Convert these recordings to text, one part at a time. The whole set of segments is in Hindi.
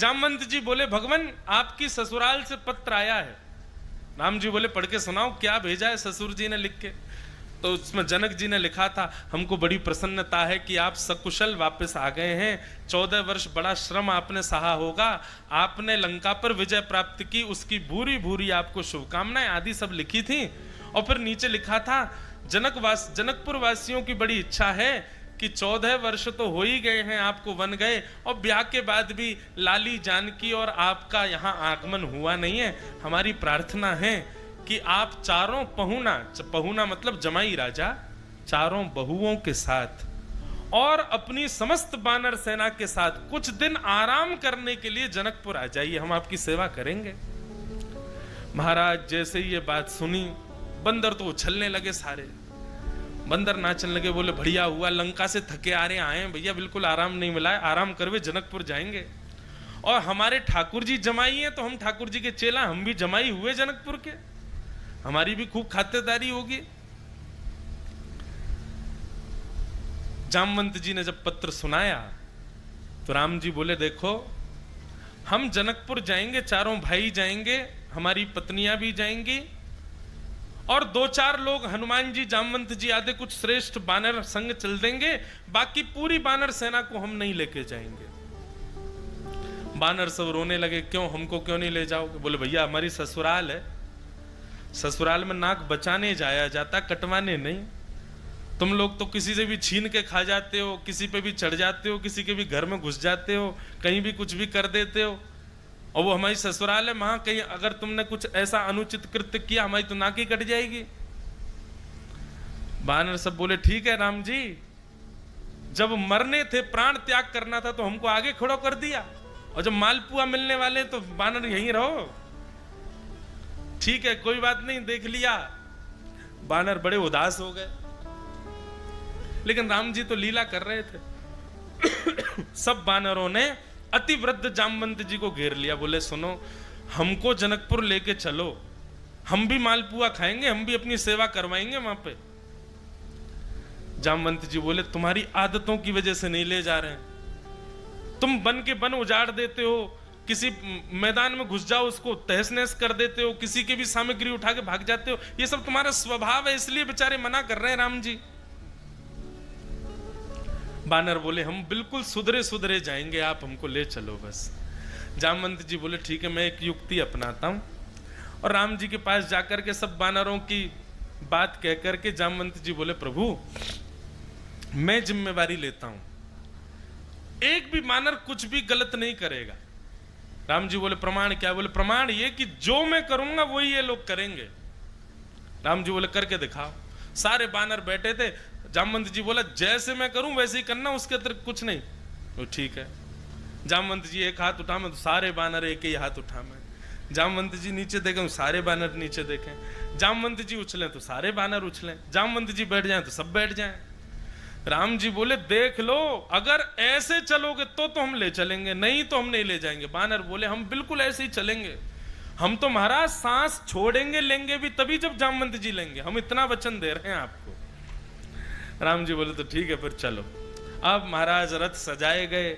जामवंत जी बोले भगवान आपकी ससुराल से पत्र आया है। राम जी बोले पढ़ के सुनाओ, क्या भेजा है ससुर जी ने लिख के। तो उसमें जनक जी ने लिखा था, हमको बड़ी प्रसन्नता है कि आप सकुशल वापस आ गए हैं। 14 वर्ष बड़ा श्रम आपने सहा होगा, आपने लंका पर विजय प्राप्त की, उसकी भूरी भूरी आपको शुभकामनाएं आदि सब लिखी थी। और फिर नीचे लिखा था, जनकपुर वासियों की बड़ी इच्छा है कि 14 वर्ष तो हो ही गए हैं, आपको वन गए, और ब्याह के बाद भी लाली जानकी और आपका यहाँ आगमन हुआ नहीं है। हमारी प्रार्थना है कि आप चारों पहुना मतलब जमाई राजा, चारों बहुओं के साथ और अपनी समस्त बानर सेना के साथ कुछ दिन आराम करने के लिए जनकपुर आ जाइए, हम आपकी सेवा करेंगे। महाराज जैसे ही ये बात सुनी, बंदर तो उछलने लगे, सारे बंदर नाचने लगे, बोले बढ़िया हुआ, लंका से थके आ रहे आए भैया, बिल्कुल आराम नहीं मिला है, आराम करवे जनकपुर जाएंगे। और हमारे ठाकुर जी जमाई हैं, तो हम ठाकुर जी के चेला, हम भी जमाई हुए जनकपुर के, हमारी भी खूब खातिरदारी होगी। जामवंत जी ने जब पत्र सुनाया तो राम जी बोले देखो, हम जनकपुर जाएंगे, चारों भाई जाएंगे, हमारी पत्नियां भी जाएंगी, और 2-4 लोग हनुमान जी, जामवंत जी आदि कुछ श्रेष्ठ बानर संग चल देंगे, बाकी पूरी बानर सेना को हम नहीं लेके जाएंगे। बानर सब रोने लगे, क्यों, हमको क्यों नहीं ले जाओगे? बोले भैया हमारी ससुराल है, ससुराल में नाक बचाने जाया जाता, कटवाने नहीं। तुम लोग तो किसी से भी छीन के खा जाते हो, किसी पे भी चढ़ जाते हो, किसी के भी घर में घुस जाते हो, कहीं भी कुछ भी कर देते हो, और वो हमारी ससुराल है, वहां कहीं अगर तुमने कुछ ऐसा अनुचित कृत्य किया, हमारी तो नाक ही कट जाएगी। बानर सब बोले ठीक है राम जी, जब मरने थे, प्राण त्याग करना था, तो हमको आगे खड़ा कर दिया, और जब मालपुआ मिलने वाले तो बानर यहीं रहो। ठीक है कोई बात नहीं, देख लिया। बानर बड़े उदास हो गए, लेकिन राम जी तो लीला कर रहे थे। सब बानरों ने अति वृद्ध जामवंत जी को घेर लिया, बोले सुनो, हमको जनकपुर लेके चलो, हम भी मालपुआ खाएंगे, हम भी अपनी सेवा करवाएंगे वहां पे। जामवंत जी बोले तुम्हारी आदतों की वजह से नहीं ले जा रहे हैं, तुम बन के बन उजाड़ देते हो, किसी मैदान में घुस जाओ उसको तहस नहस कर देते हो, किसी की भी सामग्री उठा के भाग जाते हो, ये सब तुम्हारा स्वभाव है, इसलिए बेचारे मना कर रहे हैं राम जी। बानर बोले हम बिल्कुल सुधरे सुधरे जाएंगे, आप हमको ले चलो बस। जामवंत जी बोले ठीक है, मैं एक युक्ति अपनाता हूं, और राम जी के पास जाकर के सब बानरों की बात कह करके जामवंत जी बोले प्रभु मैं जिम्मेवारी लेता हूं, एक भी बानर कुछ भी गलत नहीं करेगा। राम जी बोले प्रमाण क्या? बोले प्रमाण ये कि जो मैं करूंगा वही ये लोग करेंगे। राम जी बोले करके दिखाओ। सारे बानर बैठे थे, जामवंत जी बोला जैसे मैं करूं वैसे ही करना, उसके अतिरिक्त कुछ नहीं। तो ठीक है। जामवंत जी एक हाथ उठा, मैं तो सारे बानर एक ही हाथ उठा, मैं जामवंत जी नीचे देखें सारे बानर नीचे देखें, जामवंत जी उछलें तो सारे बानर उछलें, जामवंत जी बैठ जाएं तो सब बैठ जाएं। राम जी बोले देख लो, अगर ऐसे चलोगे तो हम ले चलेंगे, नहीं तो हम नहीं ले जाएंगे। बानर बोले हम बिल्कुल ऐसे ही चलेंगे, हम तो महाराज सांस छोड़ेंगे लेंगे भी तभी जब जामवंत जी लेंगे, हम इतना वचन दे रहे हैं आपको। राम जी बोले तो ठीक है फिर चलो। अब महाराज रथ सजाए गए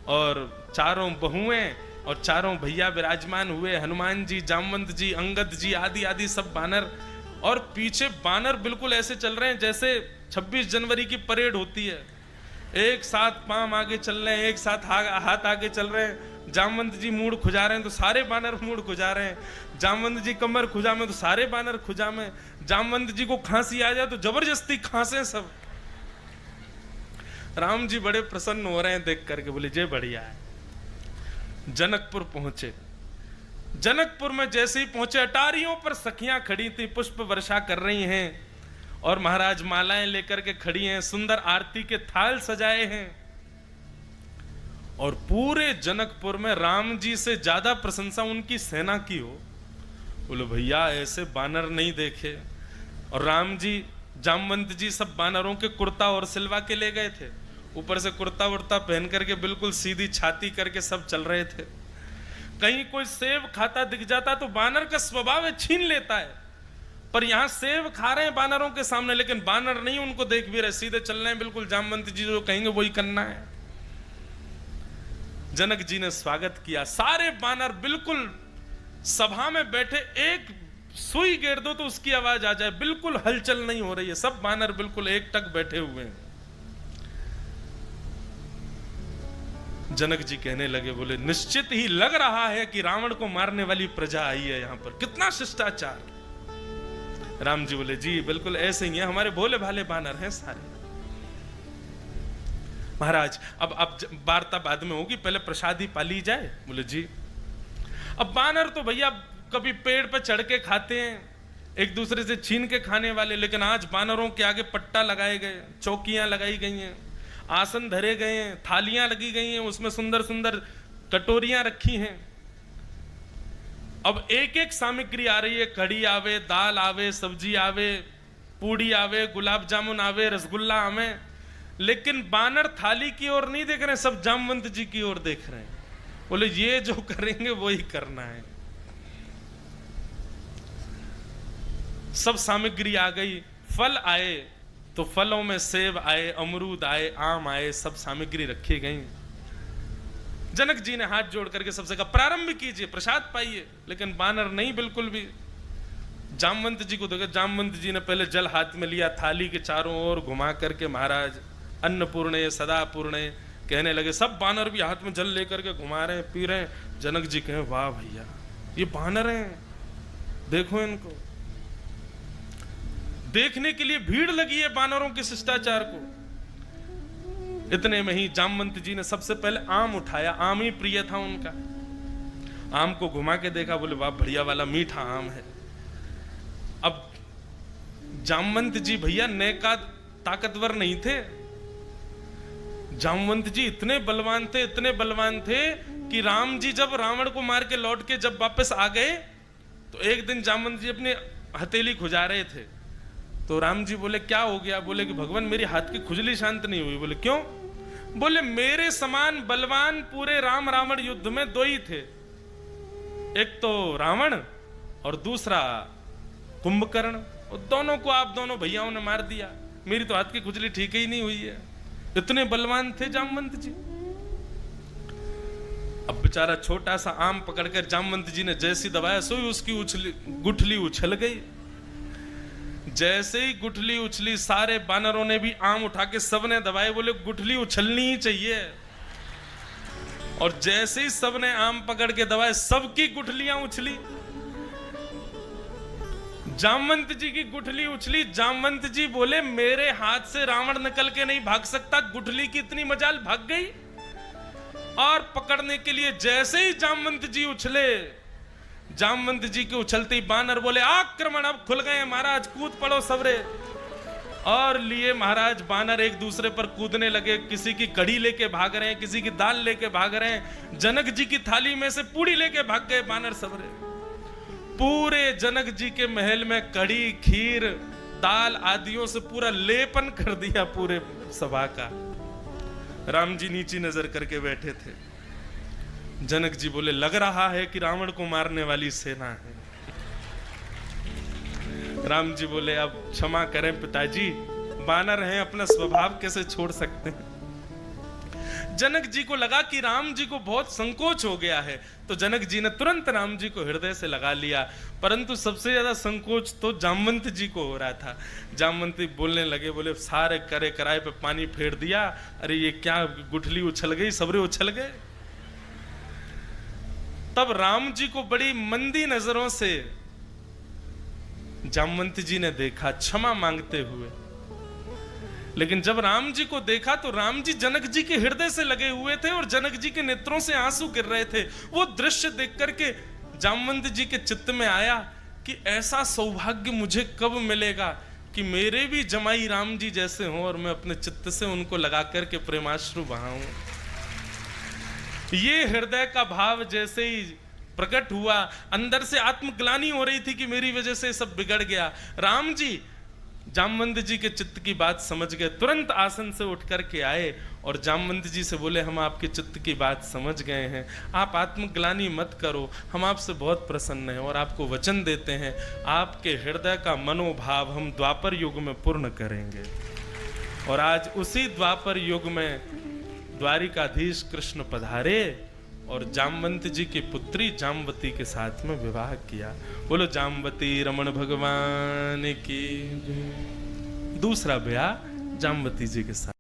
और चारों बहुएं और चारों भैया विराजमान हुए, हनुमान जी, जामवंत जी, अंगद जी आदि आदि सब बानर, और पीछे बानर बिल्कुल ऐसे चल रहे हैं जैसे 26 जनवरी की परेड होती है, एक साथ पांव आगे चल रहे हैं, एक साथ हाथ आगे चल रहे हैं। जामवंत जी मूड़ खुजा रहे हैं तो सारे बानर मूड़ खुजा रहे हैं, जामवंत जी कमर खुजा में तो सारे बानर खुजा में, जामवंत जी को खांसी आ जाए तो जबरदस्ती खांसे सब। राम जी बड़े प्रसन्न हो रहे हैं देख करके, बोले जय बढ़िया है। जनकपुर पहुंचे, जनकपुर में जैसे ही पहुंचे अटारियों पर सखियां खड़ी थी, पुष्प वर्षा कर रही हैं, और महाराज मालाएं लेकर के खड़ी हैं, सुंदर आरती के थाल सजाए हैं, और पूरे जनकपुर में राम जी से ज्यादा प्रशंसा उनकी सेना की हो। बोलो भैया ऐसे बानर नहीं देखे। और राम जी, जामवंत जी सब बानरों के कुर्ता और सिलवा के ले गए थे, ऊपर से कुर्ता वुर्ता पहन करके बिल्कुल सीधी छाती करके सब चल रहे थे। कहीं कोई सेब खाता दिख जाता तो बानर का स्वभाव है छीन लेता है, पर यहां सेब खा रहे हैं बानरों के सामने, लेकिन बानर नहीं उनको देख भी रहे, सीधे चल रहे हैं बिल्कुल, जामवंत जी जो कहेंगे वही करना है। जनक जी ने स्वागत किया। सारे बानर बिल्कुल सभा में बैठे, एक सुई गिर दो तो उसकी आवाज आ जाए, बिल्कुल हलचल नहीं हो रही है, सब बानर बिल्कुल एकटक बैठे हुए हैं। जनक जी कहने लगे, बोले निश्चित ही लग रहा है कि रावण को मारने वाली प्रजा आई है यहां पर, कितना शिष्टाचार। राम जी बोले, जी बिल्कुल ऐसे ही है, हमारे भोले भाले बानर हैं सारे। महाराज अब वार्ता बाद में होगी, पहले प्रसादी पाली जाए। बोले जी। अब बानर तो भैया कभी पेड़ पर चढ़ के खाते हैं, एक दूसरे से छीन के खाने वाले, लेकिन आज बानरों के आगे पट्टा लगाए गए, चौकियां लगाई गई हैं, आसन धरे गए हैं, थालियां लगी गई हैं, उसमें सुंदर सुंदर कटोरियां रखी हैं। अब एक एक सामग्री आ रही है, कढ़ी आवे, दाल आवे, सब्जी आवे, पूड़ी आवे, गुलाब जामुन आवे, रसगुल्ला आवे, लेकिन बानर थाली की ओर नहीं देख रहे, सब जामवंत जी की ओर देख रहे हैं। बोले ये जो करेंगे वही करना है। सब सामग्री आ गई, फल आए तो फलों में सेब आए, अमरूद आए, आम आए, सब सामग्री रखी गई। जनक जी ने हाथ जोड़ करके सबसे कहा, प्रारंभ कीजिए, प्रसाद पाइए, लेकिन बानर नहीं बिल्कुल भी। जामवंत जी को देखा, जामवंत जी ने पहले जल हाथ में लिया, थाली के चारों ओर घुमा करके महाराज अन्नपूर्णे सदा पूर्णे कहने लगे। सब बानर भी हाथ में जल लेकर के घुमा रहे हैं, पी रहे हैं। जनक जी कहे, वाह भैया ये बानर हैं, देखो इनको। देखने के लिए भीड़ लगी है बानरों के शिष्टाचार को। इतने में ही जामवंत जी ने सबसे पहले आम उठाया, आम ही प्रिय था उनका। आम को घुमा के देखा, बोले वाह बढ़िया वाला मीठा आम है। अब जामवंत जी भैया नेका ताकतवर नहीं थे, जामवंत जी इतने बलवान थे, इतने बलवान थे कि राम जी जब रावण को मार के लौट के जब वापस आ गए तो एक दिन जामवंत जी अपनी हथेली खुजा रहे थे, तो राम जी बोले क्या हो गया? बोले कि भगवान मेरी हाथ की खुजली शांत नहीं हुई। बोले क्यों? बोले मेरे समान बलवान पूरे राम रावण युद्ध में दो ही थे, एक तो रावण और दूसरा कुंभकर्ण, और दोनों को आप दोनों भैयाओं ने मार दिया, मेरी तो हाथ की खुजली ठीक ही नहीं हुई है। इतने बलवान थे जामवंत जी। अब बेचारा छोटा सा आम पकड़कर जामवंत जी ने जैसी दबाया, सोई उसकी गुठली उछल गई। जैसे ही गुठली उछली, सारे बानरों ने भी आम उठा के सबने दबाए, बोले गुठली उछलनी ही चाहिए। और जैसे ही सबने आम पकड़ के दबाए, सबकी गुठलियां उछली। जामवंत जी की गुठली उछली। जामवंत जी बोले मेरे हाथ से रावण निकल के नहीं भाग सकता, गुठली की इतनी मजाल, भाग गई। और पकड़ने के लिए जैसे ही जामवंत जी उछले, जामवंत जी के उछलते ही बानर बोले आक्रमण, अब खुल गए महाराज, कूद पड़ो सबरे। और लिए महाराज बानर एक दूसरे पर कूदने लगे, किसी की कड़ी लेके भाग रहे हैं, किसी की दाल लेके भाग रहे हैं। जनक जी की थाली में से पूड़ी लेके भाग गए बानर सबरे। पूरे जनक जी के महल में कड़ी, खीर, दाल आदियों से पूरा लेपन कर दिया पूरे सभा का। राम जी नीची नजर करके बैठे थे। जनक जी बोले लग रहा है कि रावण को मारने वाली सेना है। राम जी बोले अब क्षमा करें पिताजी, बानर हैं, अपना स्वभाव कैसे छोड़ सकते हैं। जनक जी को लगा कि राम जी को बहुत संकोच हो गया है, तो जनक जी ने तुरंत राम जी को हृदय से लगा लिया। परंतु सबसे ज्यादा संकोच तो जामवंत जी को हो रहा था। जामवंत जी बोलने लगे, बोले सारे करे कराए पे पानी फेर दिया, अरे ये क्या गुठली उछल गई, सबरे उछल गए। तब राम जी को बड़ी मंदी नजरों से जामवंत जी ने देखा, क्षमा मांगते हुए। लेकिन जब राम जी को देखा तो राम जी जनक जी के हृदय से लगे हुए थे और जनक जी के नेत्रों से आंसू गिर रहे थे। वो दृश्य देख करके जामवंत जी के चित्त में आया कि ऐसा सौभाग्य मुझे कब मिलेगा कि मेरे भी जमाई राम जी जैसे हों और मैं अपने चित्त से उनको लगा करके प्रेमाश्रु बहाऊं। ये हृदय का भाव जैसे ही प्रकट हुआ, अंदर से आत्मग्लानि हो रही थी कि मेरी वजह से सब बिगड़ गया। राम जी जामवंत जी के चित्त की बात समझ गए, तुरंत आसन से उठ करके आए और जामवंत जी से बोले हम आपके चित्त की बात समझ गए हैं, आप आत्मग्लानि मत करो, हम आपसे बहुत प्रसन्न हैं और आपको वचन देते हैं आपके हृदय का मनोभाव हम द्वापर युग में पूर्ण करेंगे। और आज उसी द्वापर युग में द्वारिकाधीश कृष्ण पधारे और जामवंत जी की पुत्री जामवती के साथ में विवाह किया। बोलो जामवती रमण भगवान की। दूसरा ब्याह जामवती जी के साथ।